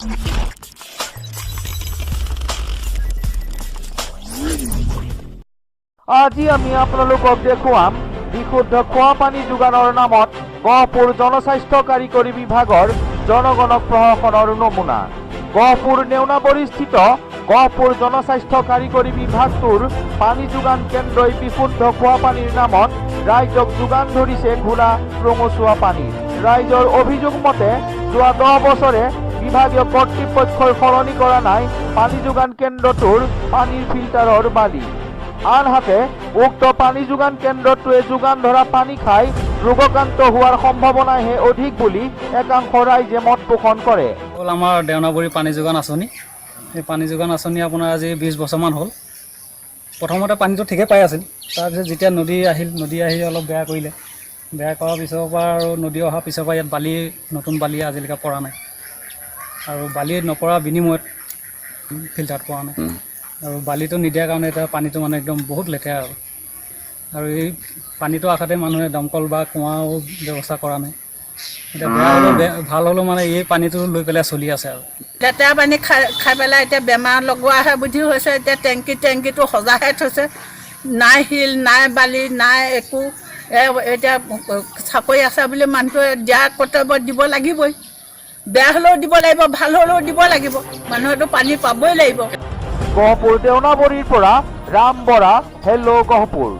আজি আমি আপোনালোকক দেখুৱাম বিশুদ্ধ খোৱা পানী যোগানৰ নামত গহপুৰ জনস্বাস্থ্য কাৰিকৰী বিভাগৰ জনগণক প্ৰশাসনৰ নমুনা। গহপুৰ নেওনাবৰীস্থিত গহপুৰ জনস্বাস্থ্য কাৰিকৰী বিভাগটোৰ পানী যোগান কেন্দ্ৰই বিশুদ্ধ খোৱা পানীৰ নামত ৰাইজক যোগান ধৰিছে ঘোলা ৰঙচুৱা পানী। ৰাইজৰ অভিযোগ মতে যোৱা 10 বছৰে বিভাগীয় কৰ্তৃপক্ষই সলনি কৰা নাই পানী যোগান কেন্দ্ৰটোৰ পানীৰ ফিল্টাৰৰ বালি। আনহাতে উক্ত পানী যোগান কেন্দ্ৰটোৱে যোগান ধৰা পানী খাই ৰোগাক্ৰান্ত হোৱাৰ সম্ভাৱনাহে অধিক বুলি একাংশ ৰাইজে মত পোষণ কৰে। আমাৰ দেওনাবৰী পানী যোগান আঁচনি, এই পানী যোগান আঁচনি আপোনাৰ আজি 20 বছৰমান হ'ল। প্ৰথমতে পানীটো ঠিকে পাই আছিল, তাৰপিছত যেতিয়া নদী আহি অলপ বেয়া কৰিলে। বেয়া কৰাৰ পিছৰ পৰা আৰু নদী অহাৰ পিছৰ পৰা ইয়াত বালি, নতুন বালি আজিলৈকে পৰা নাই, আৰু বালি নপৰা বিনিময়ত ফিল্টাৰত পৰা নাই। আৰু বালিটো নিদিয়াৰ কাৰণে এতিয়া পানীটো মানে একদম বহুত লেতেৰা আৰু এই পানীটো আশাতে মানুহে দমকল বা কুঁৱাও ব্যৱস্থা কৰা নাই। এতিয়া বেয়া হ'লেও ভাল হ'লেও মানে এই পানীটো লৈ পেলাই চলি আছে আৰু লেতেৰা পানী খাই পেলাই এতিয়া বেমাৰ লগোৱাহে বুদ্ধি হৈছে। এতিয়া টেংকিটো সজাহে থৈছে, নাই শিল নাই বালি নাই একো। এতিয়া চাকৰি আছে বুলি মানুহটোৱে দিয়া কৰ্তব্য দিব লাগিবই। বেয়া হ'লেও দিব লাগিব, ভাল হ'লেও দিব লাগিব। মানুহেতো পানী পাবই লাগিব। গহপুৰ দেওনাবৰীৰ পৰা ৰাম বৰা, হেল্ল' গহপুৰ।